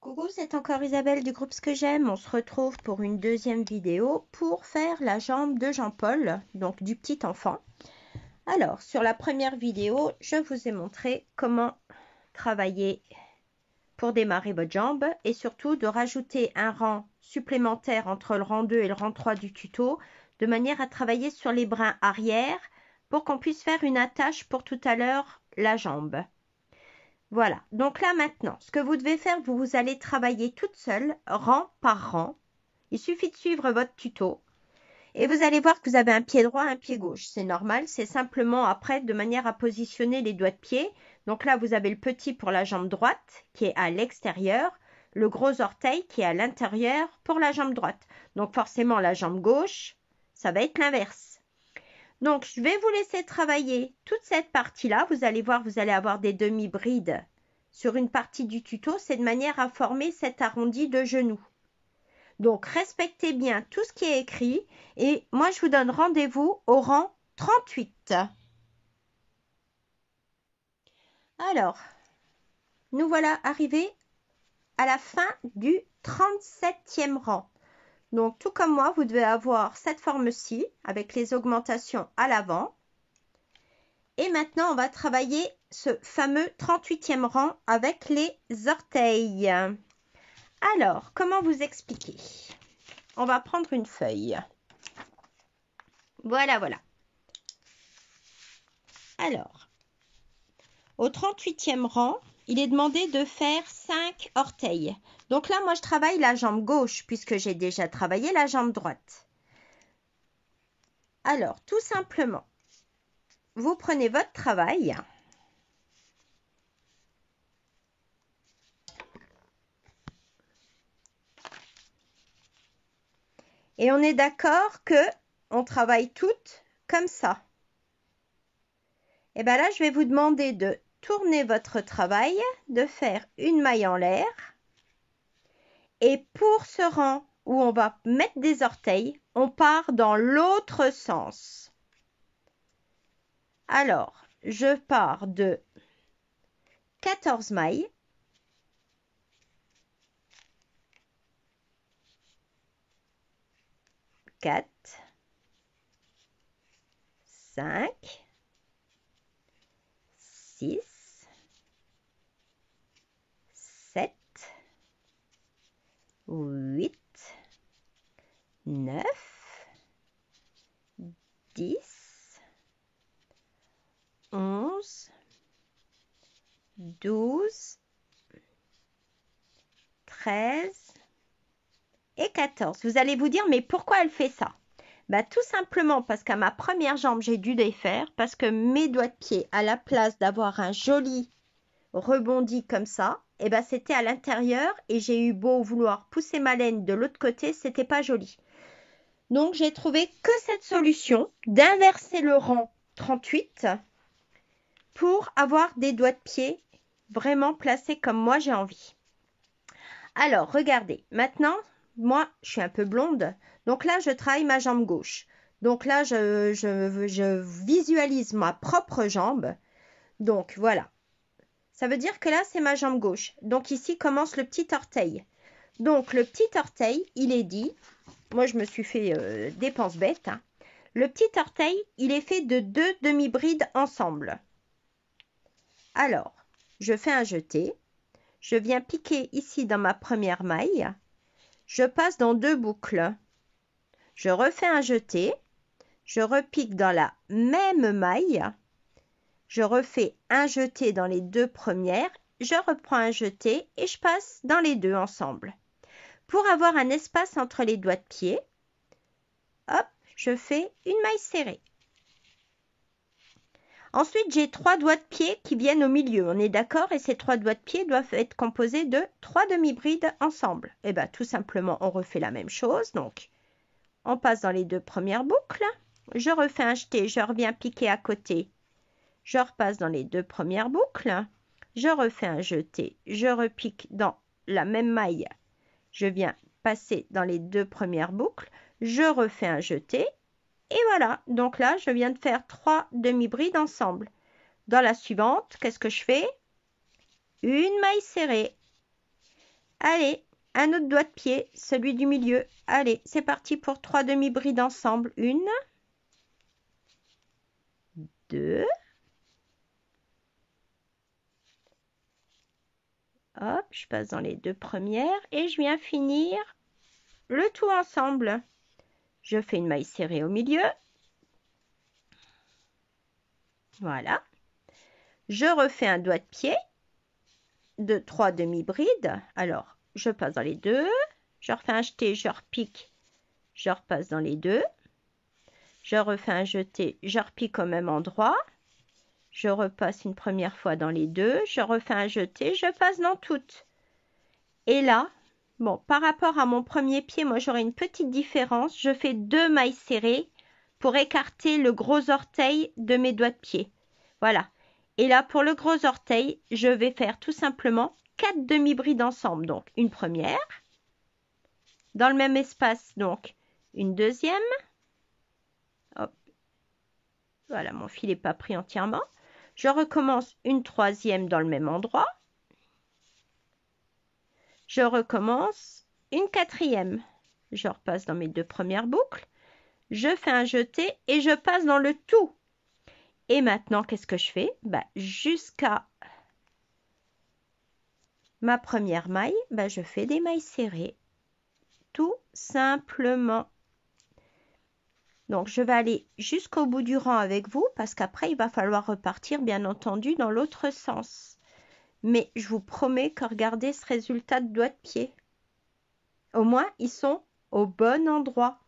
Coucou, c'est encore Isabelle du groupe Ce que j'aime. On se retrouve pour une deuxième vidéo pour faire la jambe de Jean-Paul, donc du petit enfant. Alors, sur la première vidéo, je vous ai montré comment travailler pour démarrer votre jambe et surtout de rajouter un rang supplémentaire entre le rang 2 et le rang 3 du tuto de manière à travailler sur les brins arrière pour qu'on puisse faire une attache pour tout à l'heure la jambe. Voilà, donc là maintenant, ce que vous devez faire, vous allez travailler toute seule, rang par rang. Il suffit de suivre votre tuto. Et vous allez voir que vous avez un pied droit, un pied gauche. C'est normal, c'est simplement après de manière à positionner les doigts de pied. Donc là, vous avez le petit pour la jambe droite qui est à l'extérieur, le gros orteil qui est à l'intérieur pour la jambe droite. Donc forcément, la jambe gauche, ça va être l'inverse. Donc, je vais vous laisser travailler toute cette partie-là. Vous allez voir, vous allez avoir des demi-brides sur une partie du tuto. C'est de manière à former cet arrondi de genou. Donc, respectez bien tout ce qui est écrit. Et moi, je vous donne rendez-vous au rang 38. Alors, nous voilà arrivés à la fin du 37e rang. Donc, tout comme moi, vous devez avoir cette forme-ci avec les augmentations à l'avant. Et maintenant, on va travailler ce fameux 38e rang avec les orteils. Alors, comment vous expliquer? On va prendre une feuille. Voilà, voilà. Alors, au 38e rang, il est demandé de faire 5 orteils. Donc là, moi, je travaille la jambe gauche puisque j'ai déjà travaillé la jambe droite. Alors, tout simplement, vous prenez votre travail. Et on est d'accord que on travaille toutes comme ça. Et bien là, je vais vous demander de tourner votre travail, de faire une maille en l'air. Et pour ce rang où on va mettre des orteils, on part dans l'autre sens. Alors, je pars de 14 mailles. Quatre, 5, 6, 7, 8, 9, 10, 11, 12, 13 et 14. Vous allez vous dire, mais pourquoi elle fait ça? Bah, tout simplement parce qu'à ma première jambe, j'ai dû défaire parce que mes doigts de pied, à la place d'avoir un joli rebondi comme ça, et ben c'était à l'intérieur et j'ai eu beau vouloir pousser ma laine de l'autre côté, c'était pas joli. Donc, j'ai trouvé que cette solution d'inverser le rang 38 pour avoir des doigts de pied vraiment placés comme moi j'ai envie. Alors, regardez, maintenant, moi, je suis un peu blonde, donc là, je travaille ma jambe gauche. Donc là, je visualise ma propre jambe. Donc, voilà. Ça veut dire que là, c'est ma jambe gauche. Donc, ici commence le petit orteil. Donc, le petit orteil, il est dit, moi, je me suis fait des penses bêtes. Hein. Le petit orteil, il est fait de 2 demi-brides ensemble. Alors, je fais un jeté. Je viens piquer ici dans ma première maille. Je passe dans 2 boucles. Je refais un jeté. Je repique dans la même maille. Je refais un jeté dans les 2 premières. Je reprends un jeté et je passe dans les 2 ensemble. Pour avoir un espace entre les doigts de pied, hop, je fais une maille serrée. Ensuite, j'ai 3 doigts de pied qui viennent au milieu, on est d'accord? Et ces 3 doigts de pied doivent être composés de 3 demi-brides ensemble. Et bien, tout simplement, on refait la même chose. Donc, on passe dans les 2 premières boucles. Je refais un jeté, je reviens piquer à côté. Je repasse dans les 2 premières boucles. Je refais un jeté, je repique dans la même maille. Je viens passer dans les 2 premières boucles. Je refais un jeté. Et voilà, donc là, je viens de faire 3 demi-brides ensemble. Dans la suivante, qu'est-ce que je fais? Une maille serrée. Allez, un autre doigt de pied, celui du milieu. Allez, c'est parti pour 3 demi-brides ensemble. 1, 2. Hop, je passe dans les 2 premières et je viens finir le tout ensemble. Je fais une maille serrée au milieu. Voilà. Je refais un doigt de pied de 3 demi-brides. Alors, je passe dans les 2. Je refais un jeté, je repique. Je repasse dans les 2. Je refais un jeté, je repique au même endroit. Je repasse une première fois dans les 2. Je refais un jeté, je passe dans toutes. Et là, bon, par rapport à mon premier pied, moi j'aurai une petite différence. Je fais 2 mailles serrées pour écarter le gros orteil de mes doigts de pied. Voilà. Et là, pour le gros orteil, je vais faire tout simplement 4 demi-brides ensemble. Donc, une première. Dans le même espace, donc, une deuxième. Hop. Voilà, mon fil n'est pas pris entièrement. Je recommence une troisième dans le même endroit. Je recommence une quatrième. Je repasse dans mes 2 premières boucles. Je fais un jeté et je passe dans le tout. Et maintenant, qu'est-ce que je fais? Jusqu'à ma première maille, je fais des mailles serrées. Tout simplement. Donc, je vais aller jusqu'au bout du rang avec vous parce qu'après, il va falloir repartir, bien entendu, dans l'autre sens. Mais je vous promets que regardez ce résultat de doigt de pied. Au moins, ils sont au bon endroit.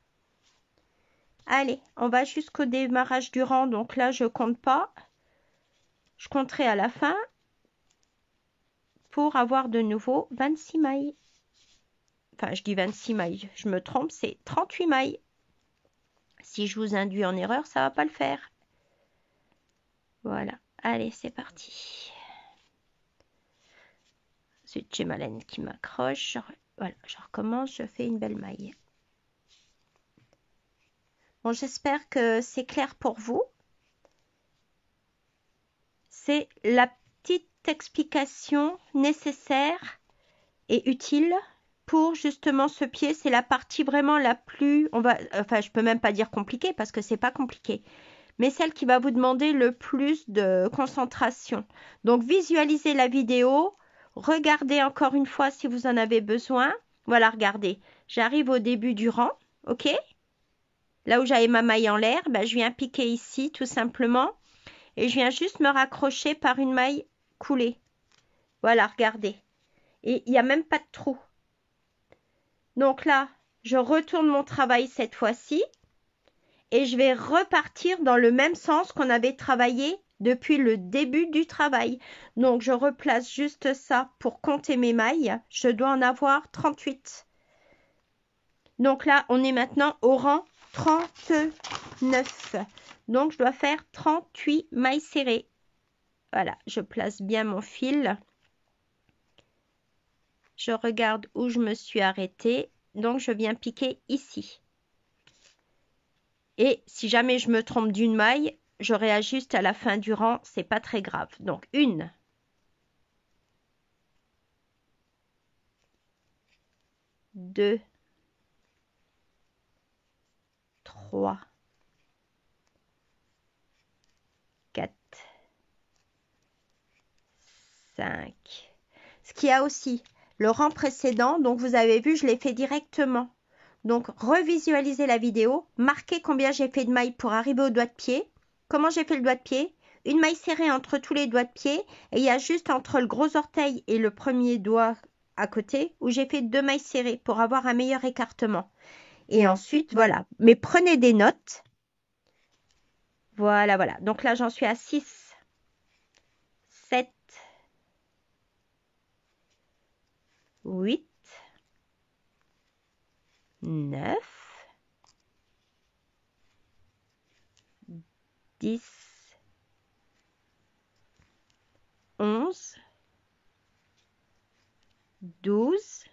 Allez, on va jusqu'au démarrage du rang. Donc là, je compte pas. Je compterai à la fin pour avoir de nouveau 26 mailles. Enfin, je dis 26 mailles, je me trompe, c'est 38 mailles. Si je vous induis en erreur, ça va pas le faire. Voilà, allez, c'est parti. Ensuite, j'ai ma laine qui m'accroche. Voilà, je recommence, je fais une belle maille. Bon, j'espère que c'est clair pour vous. C'est la petite explication nécessaire et utile pour justement ce pied. C'est la partie vraiment la plus, je peux même pas dire compliquée parce que c'est pas compliqué, mais celle qui va vous demander le plus de concentration. Donc visualisez la vidéo, regardez encore une fois si vous en avez besoin. Voilà, regardez, j'arrive au début du rang, ok? Là où j'avais ma maille en l'air, je viens piquer ici tout simplement et je viens juste me raccrocher par une maille coulée. Voilà, regardez. Et il n'y a même pas de trou. Donc là, je retourne mon travail cette fois-ci et je vais repartir dans le même sens qu'on avait travaillé depuis le début du travail. Donc, je replace juste ça pour compter mes mailles. Je dois en avoir 38. Donc là, on est maintenant au rang 39. Donc, je dois faire 38 mailles serrées. Voilà, je place bien mon fil. Je regarde où je me suis arrêtée. Donc, je viens piquer ici. Et si jamais je me trompe d'une maille, je réajuste à la fin du rang. C'est pas très grave. Donc, 1, 2, 3, 4, 5. Ce qu'il y a aussi, le rang précédent, donc vous avez vu, je l'ai fait directement. Donc, revisualisez la vidéo, marquez combien j'ai fait de mailles pour arriver au doigt de pied. Comment j'ai fait le doigt de pied? Une maille serrée entre tous les doigts de pied et il y a juste entre le gros orteil et le premier doigt à côté où j'ai fait 2 mailles serrées pour avoir un meilleur écartement. Et ensuite, voilà. Mais prenez des notes. Voilà, voilà. Donc là, j'en suis à 6, 7, 8, 9, 10, 11, 12,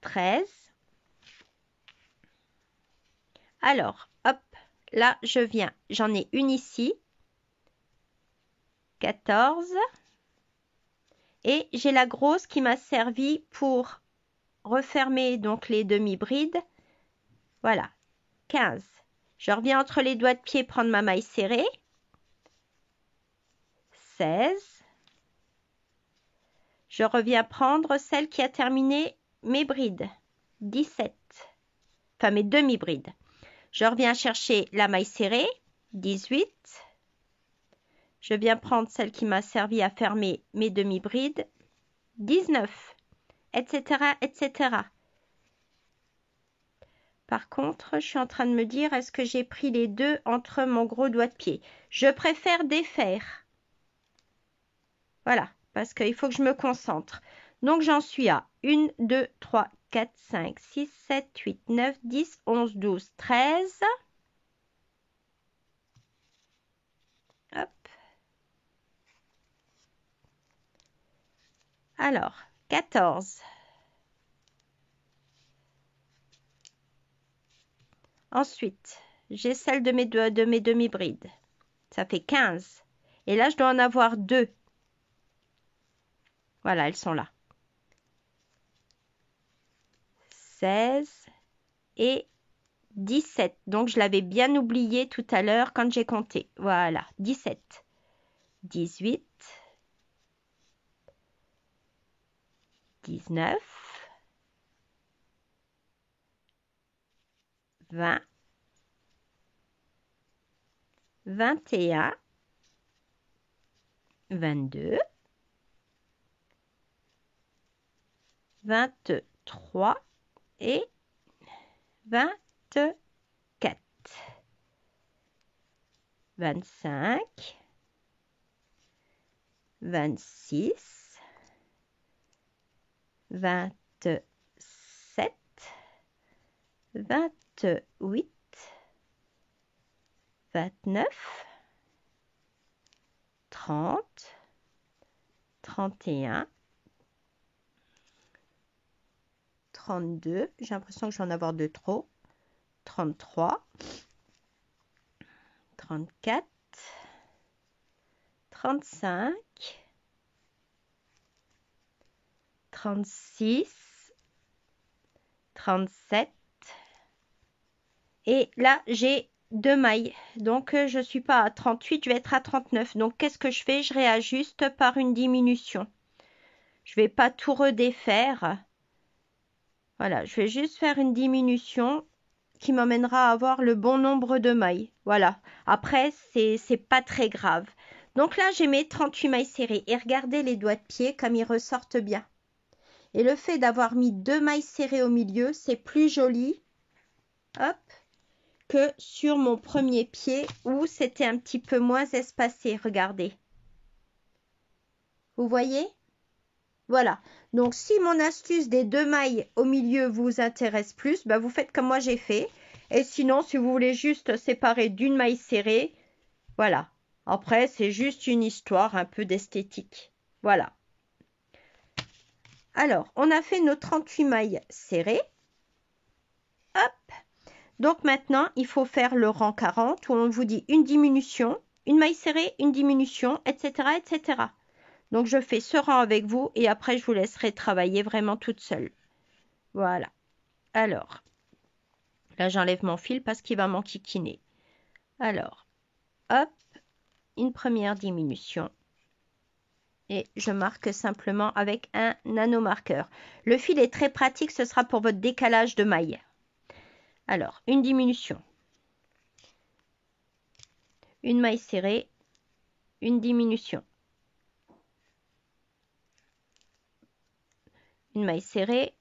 13. Alors, hop, là, je viens. J'en ai une ici. 14, Et j'ai la grosse qui m'a servi pour refermer donc les demi-brides. Voilà, 15. Je reviens entre les doigts de pied prendre ma maille serrée. 16. Je reviens prendre celle qui a terminé mes brides. 17. Enfin, mes demi-brides. Je reviens chercher la maille serrée. 18. Je viens prendre celle qui m'a servi à fermer mes demi-brides. 19. Etc., etc. Par contre, je suis en train de me dire, est-ce que j'ai pris les deux entre mon gros doigt de pied? Je préfère défaire. Voilà, parce qu'il faut que je me concentre. Donc, j'en suis à 1, 2, 3, 4, 5, 6, 7, 8, 9, 10, 11, 12, 13. Hop. Alors, 14. Ensuite, j'ai celle de mes demi-brides. Ça fait 15. Et là, je dois en avoir 2. Voilà, elles sont là. 16 et 17. Donc, je l'avais bien oublié tout à l'heure quand j'ai compté. Voilà, 17. 18. 19. 20. 21. 22. 23 et 24. 25. 26. 27. 28. 29. 30. 31. 32. J'ai l'impression que je vais en avoir de trop. 33. 34. 35. 36. 37. Et là, j'ai 2 mailles. Donc, je ne suis pas à 38, je vais être à 39. Donc, qu'est-ce que je fais? Je réajuste par une diminution. Je ne vais pas tout redéfaire. Voilà, je vais juste faire une diminution qui m'emmènera à avoir le bon nombre de mailles. Voilà. Après, c'est pas très grave. Donc là, j'ai mes 38 mailles serrées. Et regardez les doigts de pied comme ils ressortent bien. Et le fait d'avoir mis 2 mailles serrées au milieu, c'est plus joli. Hop. Que sur mon premier pied où c'était un petit peu moins espacé. Regardez. Vous voyez? Voilà. Donc, si mon astuce des 2 mailles au milieu vous intéresse plus, bah, vous faites comme moi j'ai fait. Et sinon, si vous voulez juste séparer d'une maille serrée, voilà. Après, c'est juste une histoire un peu d'esthétique. Voilà. Alors, on a fait nos 38 mailles serrées. Hop. Donc maintenant, il faut faire le rang 40 où on vous dit une diminution, une maille serrée, une diminution, etc., etc. Donc, je fais ce rang avec vous et après, je vous laisserai travailler vraiment toute seule. Voilà. Alors, là, j'enlève mon fil parce qu'il va m'enquiquiner. Alors, hop, une première diminution. Et je marque simplement avec un nanomarqueur. Le fil est très pratique, ce sera pour votre décalage de maille. Alors, une diminution. Une maille serrée, une diminution. Une maille serrée,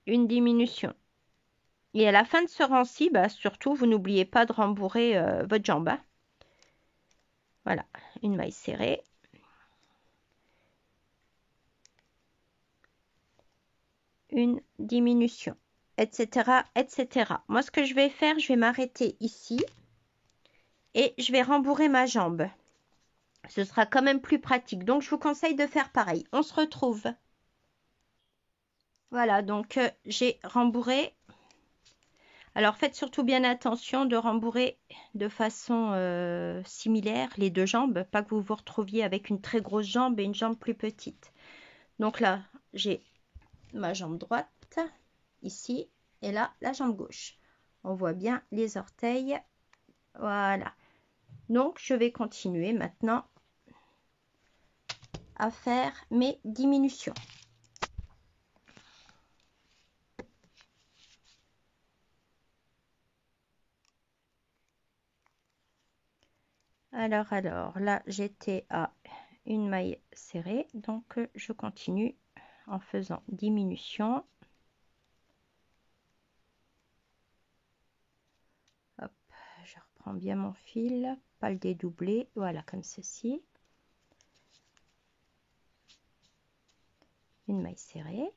une diminution. Et à la fin de ce rang-ci, bah, surtout, vous n'oubliez pas de rembourrer votre jambe. Hein. Voilà, une maille serrée. Une diminution, etc., etc. Moi, ce que je vais faire, je vais m'arrêter ici et je vais rembourrer ma jambe. Ce sera quand même plus pratique. Donc, je vous conseille de faire pareil. On se retrouve. Voilà, donc j'ai rembourré. Alors faites surtout bien attention de rembourrer de façon similaire les deux jambes, pas que vous vous retrouviez avec une très grosse jambe et une jambe plus petite. Donc là, j'ai ma jambe droite ici et là la jambe gauche. On voit bien les orteils. Voilà. Donc je vais continuer maintenant à faire mes diminutions. Alors, là, j'étais à une maille serrée, donc je continue en faisant diminution. Hop, je reprends bien mon fil, pas le dédoubler, voilà, comme ceci. Une maille serrée.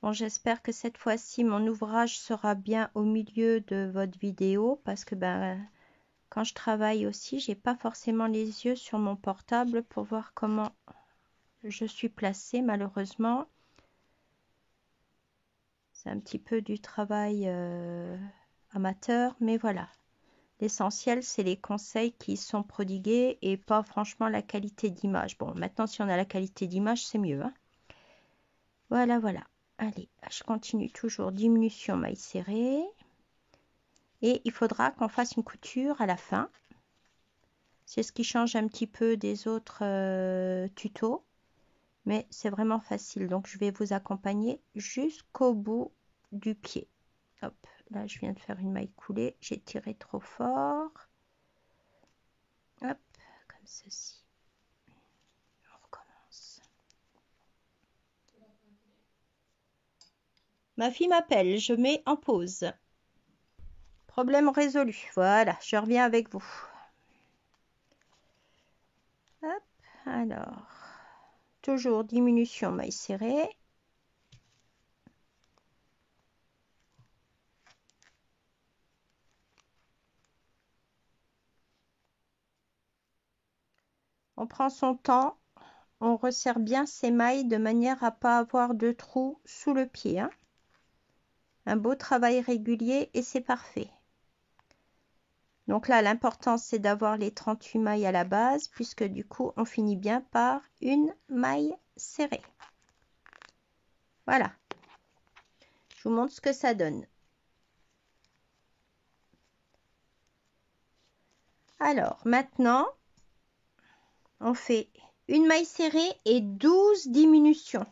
Bon, j'espère que cette fois-ci, mon ouvrage sera bien au milieu de votre vidéo, parce que quand je travaille aussi, j'ai pas forcément les yeux sur mon portable pour voir comment je suis placée, malheureusement. C'est un petit peu du travail amateur, mais voilà. L'essentiel, c'est les conseils qui sont prodigués et pas franchement la qualité d'image. Bon, maintenant, si on a la qualité d'image, c'est mieux, hein. Voilà, voilà. Allez, je continue toujours diminution maille serrée. Et il faudra qu'on fasse une couture à la fin. C'est ce qui change un petit peu des autres tutos. Mais c'est vraiment facile. Donc, je vais vous accompagner jusqu'au bout du pied. Hop, là, je viens de faire une maille coulée. J'ai tiré trop fort. Hop, comme ceci. On recommence. Ma fille m'appelle. Je mets en pause. Problème résolu. Voilà, je reviens avec vous. Hop, alors. Toujours diminution maille serrée. On prend son temps, on resserre bien ses mailles de manière à ne pas avoir de trous sous le pied, hein. Un beau travail régulier et c'est parfait. Donc là, l'important c'est d'avoir les 38 mailles à la base, puisque du coup, on finit bien par une maille serrée. Voilà. Je vous montre ce que ça donne. Alors, maintenant, on fait une maille serrée et 12 diminutions.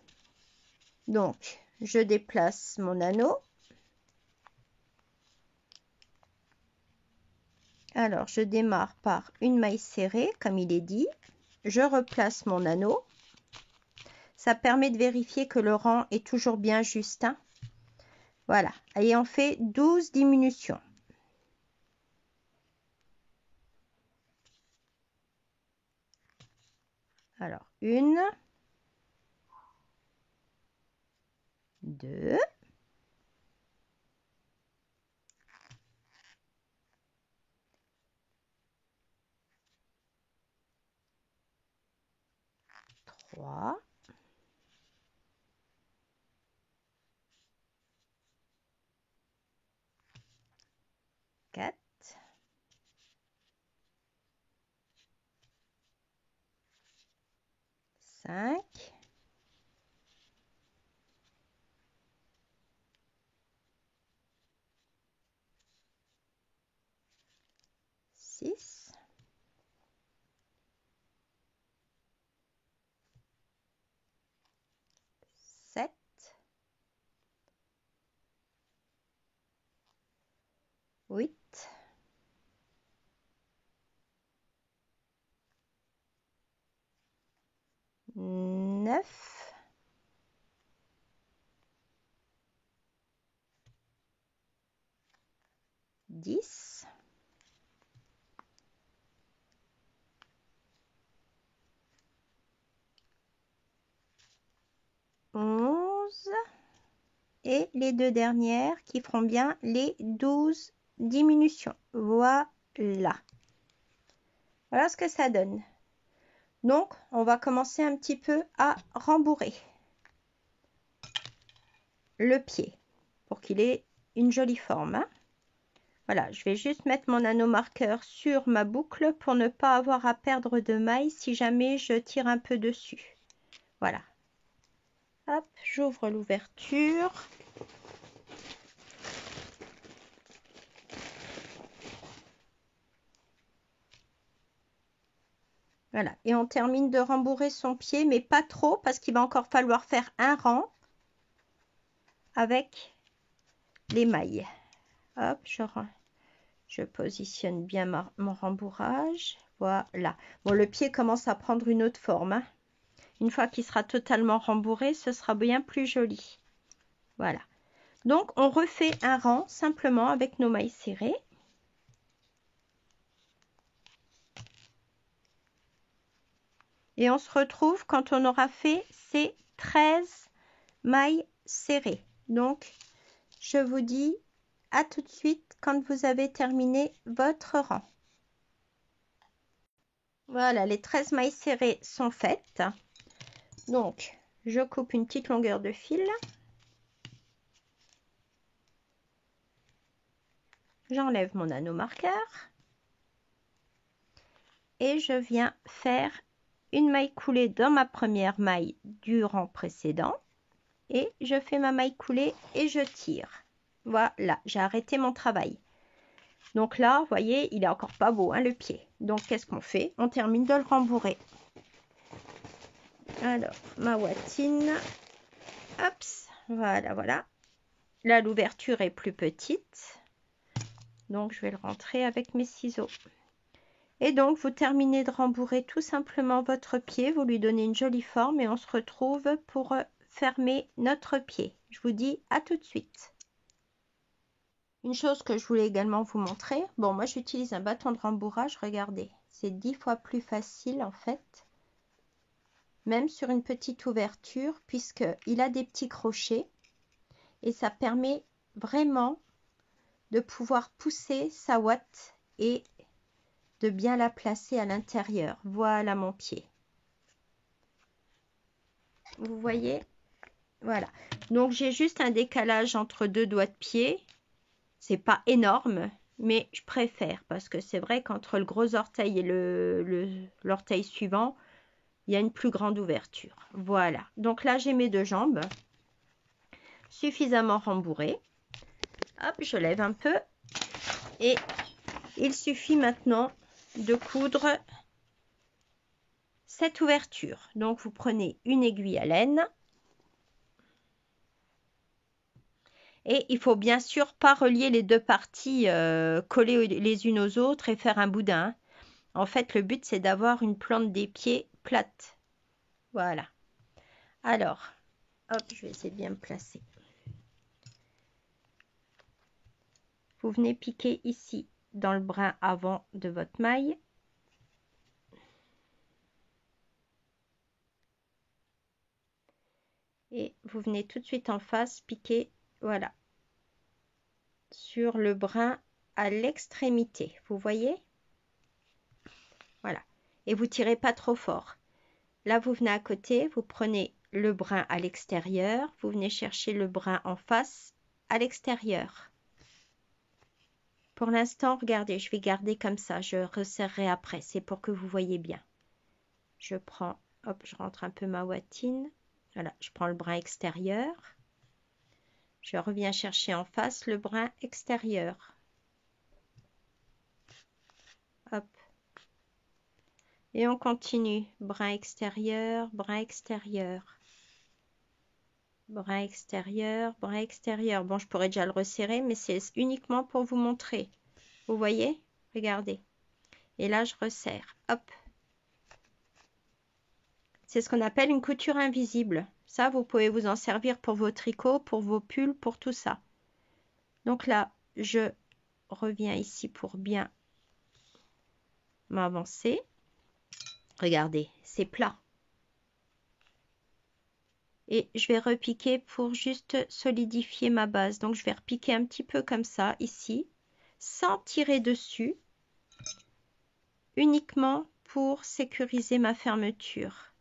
Donc, je déplace mon anneau. Alors, je démarre par une maille serrée, comme il est dit. Je replace mon anneau. Ça permet de vérifier que le rang est toujours bien juste, hein. Voilà. Et on fait 12 diminutions. Alors, 1, 2, 3, 4, 5, 6, 7, 8, 9, 10, 11 et les deux dernières qui feront bien les 12 diminutions. Voilà. Voilà ce que ça donne. Donc, on va commencer un petit peu à rembourrer le pied. pour qu'il ait une jolie forme, hein. Voilà, je vais juste mettre mon nanomarqueur sur ma boucle pour ne pas avoir à perdre de mailles si jamais je tire un peu dessus. Voilà. Hop, j'ouvre l'ouverture. Voilà, et on termine de rembourrer son pied, mais pas trop parce qu'il va encore falloir faire un rang avec les mailles. Hop, je positionne bien mon rembourrage. Voilà. Bon, le pied commence à prendre une autre forme, hein. Une fois qu'il sera totalement rembourré, ce sera bien plus joli. Voilà. Donc, on refait un rang simplement avec nos mailles serrées. Et on se retrouve quand on aura fait ces 13 mailles serrées. Donc, je vous dis à tout de suite quand vous avez terminé votre rang. Voilà, les 13 mailles serrées sont faites. Donc, je coupe une petite longueur de fil. J'enlève mon nanomarqueur. Et je viens faire une maille coulée dans ma première maille du rang précédent. Et je fais ma maille coulée et je tire. Voilà, j'ai arrêté mon travail. Donc là, vous voyez, il est encore pas beau, hein, le pied. Donc, qu'est-ce qu'on fait? On termine de le rembourrer. Alors, ma watine. Hop, voilà, voilà. Là, l'ouverture est plus petite. Donc, je vais le rentrer avec mes ciseaux. Et donc, vous terminez de rembourrer tout simplement votre pied. Vous lui donnez une jolie forme et on se retrouve pour fermer notre pied. Je vous dis à tout de suite. Une chose que je voulais également vous montrer. Bon, moi, j'utilise un bâton de rembourrage. Regardez, c'est 10 fois plus facile en fait. Même sur une petite ouverture, puisqu'il a des petits crochets. Et ça permet vraiment de pouvoir pousser sa ouate et de bien la placer à l'intérieur. Voilà mon pied. Vous voyez? Voilà. Donc, j'ai juste un décalage entre deux doigts de pied. C'est pas énorme, mais je préfère parce que c'est vrai qu'entre le gros orteil et l'orteil suivant, il y a une plus grande ouverture. Voilà. Donc là, j'ai mes deux jambes suffisamment rembourrées. Hop, je lève un peu. Et il suffit maintenant de coudre cette ouverture. Donc, vous prenez une aiguille à laine. Et il faut bien sûr pas relier les deux parties collées les unes aux autres et faire un boudin. En fait, le but, c'est d'avoir une plante des pieds plate. Voilà. Alors, hop, je vais essayer de bien me placer. Vous venez piquer ici dans le brin avant de votre maille. Et vous venez tout de suite en face piquer, voilà, sur le brin à l'extrémité. Vous voyez? Voilà. Et vous tirez pas trop fort. Là, vous venez à côté, vous prenez le brin à l'extérieur, vous venez chercher le brin en face à l'extérieur. Pour l'instant, regardez, je vais garder comme ça, je resserrerai après, c'est pour que vous voyez bien. Je prends, hop, je rentre un peu ma watine, voilà, je prends le brin extérieur, je reviens chercher en face le brin extérieur. Hop. Et on continue, brin extérieur, brin extérieur. Brin extérieur, brin extérieur. Bon, je pourrais déjà le resserrer, mais c'est uniquement pour vous montrer. Vous voyez? Regardez. Et là, je resserre. Hop. C'est ce qu'on appelle une couture invisible. Ça, vous pouvez vous en servir pour vos tricots, pour vos pulls, pour tout ça. Donc là, je reviens ici pour bien m'avancer. Regardez, c'est plat. Et je vais repiquer pour juste solidifier ma base. Donc, je vais repiquer un petit peu comme ça, ici, sans tirer dessus, uniquement pour sécuriser ma fermeture.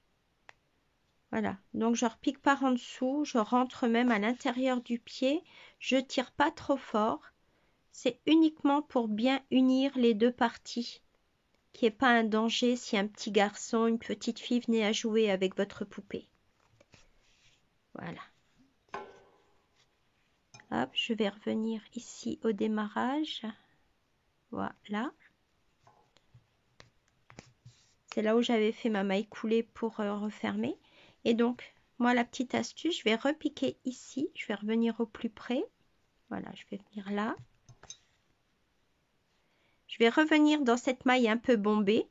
Voilà, donc je repique par en dessous, je rentre même à l'intérieur du pied, je tire pas trop fort. C'est uniquement pour bien unir les deux parties, qu'il n'y ait pas un danger si un petit garçon, une petite fille venait à jouer avec votre poupée. Voilà. Hop, je vais revenir ici au démarrage. Voilà. C'est là où j'avais fait ma maille coulée pour refermer. Et donc, moi, la petite astuce, je vais repiquer ici. Je vais revenir au plus près. Voilà, je vais venir là. Je vais revenir dans cette maille un peu bombée.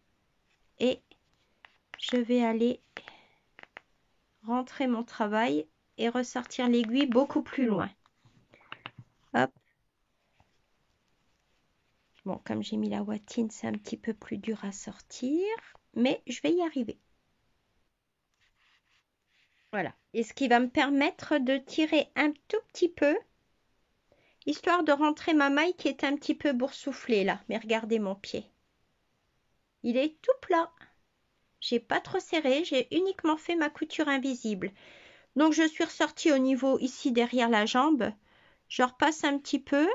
Et je vais aller rentrer mon travail et ressortir l'aiguille beaucoup plus loin. Hop. Bon, comme j'ai mis la ouatine, c'est un petit peu plus dur à sortir. Mais je vais y arriver. Voilà. Et ce qui va me permettre de tirer un tout petit peu, histoire de rentrer ma maille qui est un petit peu boursouflée là. Mais regardez mon pied. Il est tout plat. J'ai pas trop serré, j'ai uniquement fait ma couture invisible. Donc je suis ressortie au niveau ici derrière la jambe. Je repasse un petit peu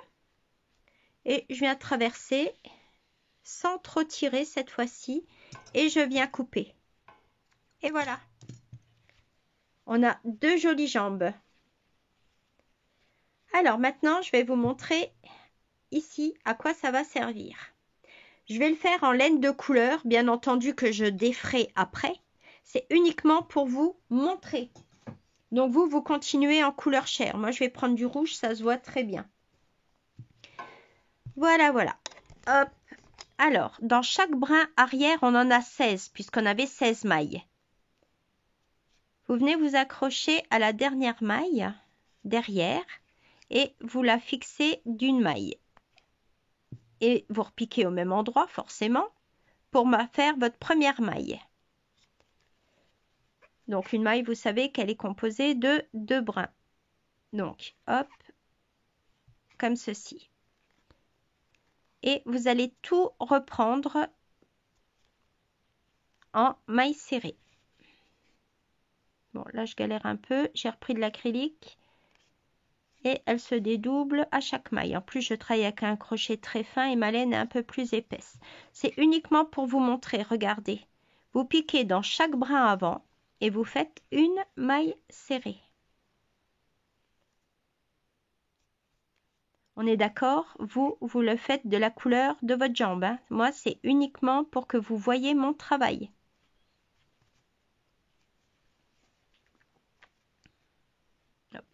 et je viens traverser sans trop tirer cette fois-ci et je viens couper. Et voilà. On a deux jolies jambes. Alors maintenant, je vais vous montrer ici à quoi ça va servir. Je vais le faire en laine de couleur, bien entendu que je déferai après. C'est uniquement pour vous montrer. Donc vous continuez en couleur chair. Moi, je vais prendre du rouge, ça se voit très bien. Voilà, voilà. Hop. Alors, dans chaque brin arrière, on en a 16, puisqu'on avait 16 mailles. Vous venez vous accrocher à la dernière maille, derrière, et vous la fixez d'une maille. Et vous repiquez au même endroit, forcément, pour faire votre première maille. Donc, une maille, vous savez qu'elle est composée de 2 brins. Donc, hop, comme ceci. Et vous allez tout reprendre en maille serrée. Bon, là, je galère un peu. J'ai repris de l'acrylique et elle se dédouble à chaque maille. En plus, je travaille avec un crochet très fin et ma laine est un peu plus épaisse. C'est uniquement pour vous montrer. Regardez. Vous piquez dans chaque brin avant et vous faites une maille serrée. On est d'accord? Vous le faites de la couleur de votre jambe. Hein. Moi, c'est uniquement pour que vous voyez mon travail. Hop,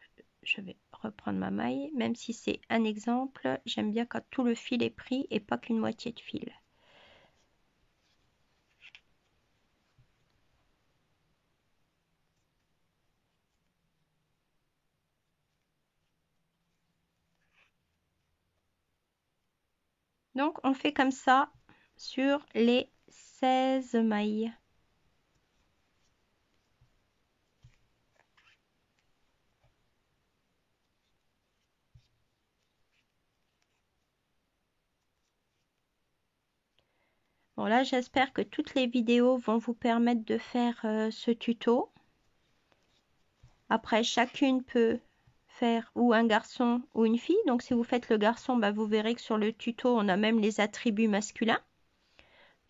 je vais reprendre ma maille, même si c'est un exemple. J'aime bien quand tout le fil est pris et pas qu'une moitié de fil. Donc, on fait comme ça sur les 16 mailles. Bon, là, j'espère que toutes les vidéos vont vous permettre de faire ce tuto. Après, chacune peut faire ou un garçon ou une fille. Donc, si vous faites le garçon, bah, vous verrez que sur le tuto, on a même les attributs masculins.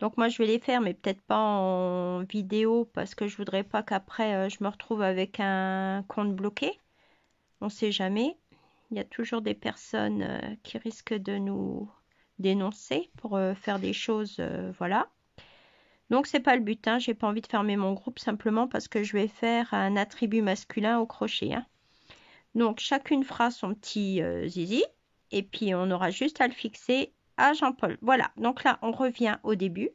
Donc moi je vais les faire mais peut-être pas en vidéo parce que je voudrais pas qu'après je me retrouve avec un compte bloqué. On sait jamais. Il y a toujours des personnes qui risquent de nous dénoncer pour faire des choses, voilà. Donc c'est pas le but, hein. J'ai pas envie de fermer mon groupe simplement parce que je vais faire un attribut masculin au crochet. Hein. Donc chacune fera son petit zizi et puis on aura juste à le fixer à Jean-Paul. Voilà, donc là on revient au début.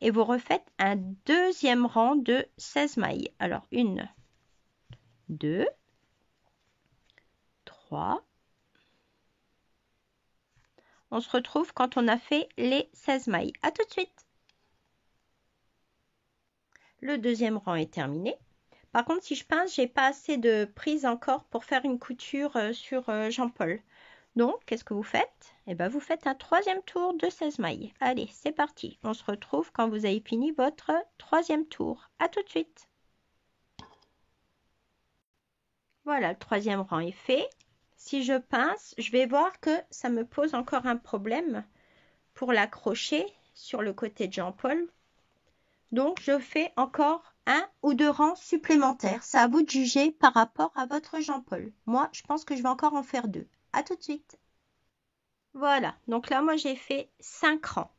Et vous refaites un deuxième rang de 16 mailles. Alors, 1, 2, 3. On se retrouve quand on a fait les 16 mailles. À tout de suite. Le deuxième rang est terminé. Par contre, si je pince, j'ai pas assez de prise encore pour faire une couture sur Jean-Paul. Donc, qu'est-ce que vous faites? Eh bien, vous faites un troisième tour de 16 mailles. Allez, c'est parti. On se retrouve quand vous avez fini votre troisième tour. À tout de suite. Voilà, le troisième rang est fait. Si je pince, je vais voir que ça me pose encore un problème pour l'accrocher sur le côté de Jean-Paul. Donc, je fais encore 1 ou 2 rangs supplémentaires. C'est à vous de juger par rapport à votre Jean-Paul. Moi, je pense que je vais encore en faire 2. À tout de suite. Voilà, donc là, moi, j'ai fait 5 rangs.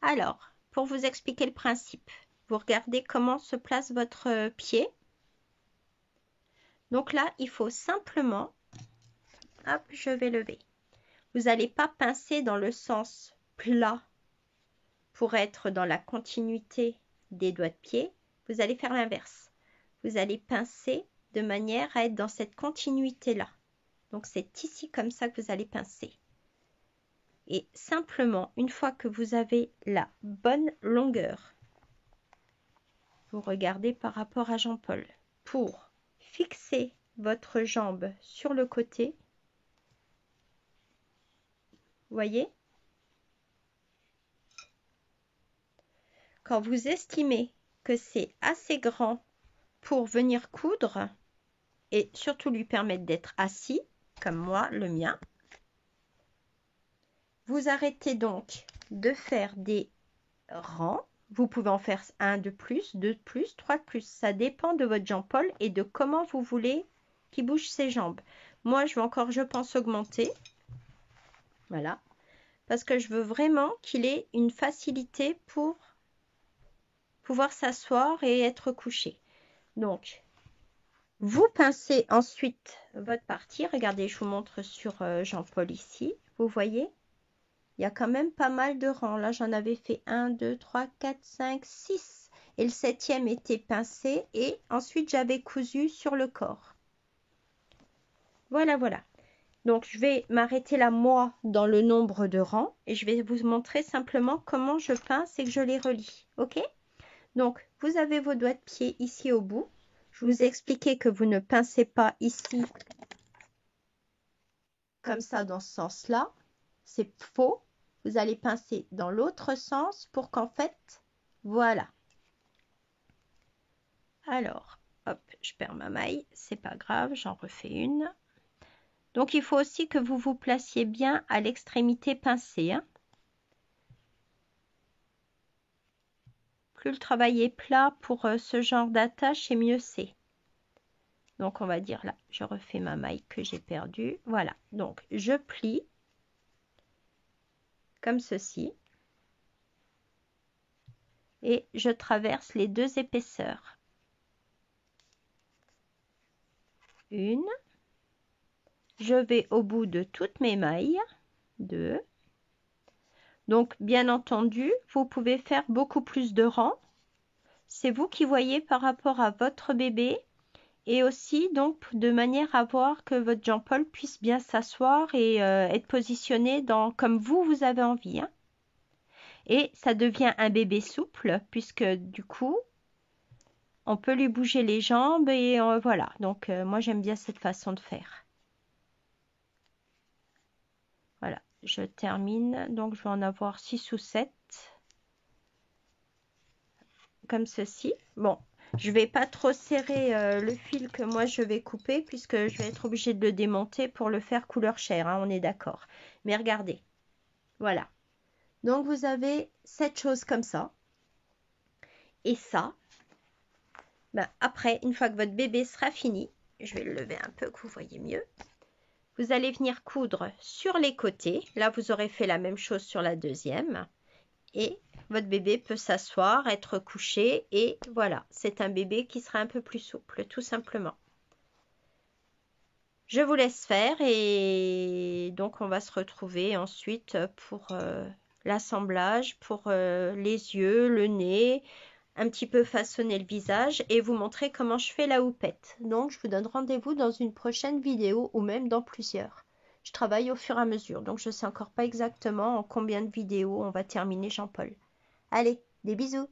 Alors, pour vous expliquer le principe, vous regardez comment se place votre pied. Donc là, il faut simplement, hop, je vais lever. Vous n'allez pas pincer dans le sens plat pour être dans la continuité des doigts de pied. Vous allez faire l'inverse. Vous allez pincer de manière à être dans cette continuité-là. Donc, c'est ici comme ça que vous allez pincer. Et simplement, une fois que vous avez la bonne longueur, vous regardez par rapport à Jean-Paul pour fixer votre jambe sur le côté. Vous voyez? Quand vous estimez que c'est assez grand pour venir coudre et surtout lui permettre d'être assis, comme moi, le mien, vous arrêtez donc de faire des rangs. Vous pouvez en faire 1 de plus, 2 de plus, 3 de plus. Ça dépend de votre Jean-Paul et de comment vous voulez qu'il bouge ses jambes. Moi, je vais encore, je pense, augmenter. Voilà. Parce que je veux vraiment qu'il ait une facilité pour pouvoir s'asseoir et être couché. Donc, vous pincez ensuite votre partie. Regardez, je vous montre sur Jean-Paul ici. Vous voyez? Il y a quand même pas mal de rangs. Là, j'en avais fait 1, 2, 3, 4, 5, 6. Et le 7e était pincé. Et ensuite, j'avais cousu sur le corps. Voilà, voilà. Donc, je vais m'arrêter là, moi, dans le nombre de rangs. Et je vais vous montrer simplement comment je pince et que je les relie. OK? Donc, vous avez vos doigts de pied ici au bout. Je vous ai expliqué que vous ne pincez pas ici, comme ça, dans ce sens-là. C'est faux. Vous allez pincer dans l'autre sens pour qu'en fait, voilà. Alors, hop, je perds ma maille, c'est pas grave, j'en refais une. Donc, il faut aussi que vous vous placiez bien à l'extrémité pincée. Hein. Plus le travail est plat pour ce genre d'attache, et mieux c'est. Donc, on va dire là, je refais ma maille que j'ai perdue. Voilà, donc je plie comme ceci. Et je traverse les 2 épaisseurs. Une. Je vais au bout de toutes mes mailles. 2. Donc, bien entendu, vous pouvez faire beaucoup plus de rangs. C'est vous qui voyez par rapport à votre bébé. Et aussi, donc, de manière à voir que votre Jean-Paul puisse bien s'asseoir et être positionné comme vous avez envie. Hein. Et ça devient un bébé souple, puisque du coup, on peut lui bouger les jambes et voilà. Donc, moi, j'aime bien cette façon de faire. Voilà, je termine. Donc, je vais en avoir 6 ou 7. Comme ceci. Bon, je vais pas trop serrer le fil que moi, je vais couper puisque je vais être obligée de le démonter pour le faire couleur chair. Hein, on est d'accord. Mais regardez. Voilà. Donc, vous avez cette chose comme ça. Et ça, ben, après, une fois que votre bébé sera fini, je vais le lever un peu que vous voyez mieux. Vous allez venir coudre sur les côtés. Là, vous aurez fait la même chose sur la deuxième. Et votre bébé peut s'asseoir, être couché. Et voilà, c'est un bébé qui sera un peu plus souple, tout simplement. Je vous laisse faire et donc on va se retrouver ensuite pour l'assemblage, pour les yeux, le nez, un petit peu façonner le visage et vous montrer comment je fais la houppette. Donc je vous donne rendez-vous dans une prochaine vidéo ou même dans plusieurs. Je travaille au fur et à mesure, donc je ne sais encore pas exactement en combien de vidéos on va terminer Jean-Paul. Allez, des bisous!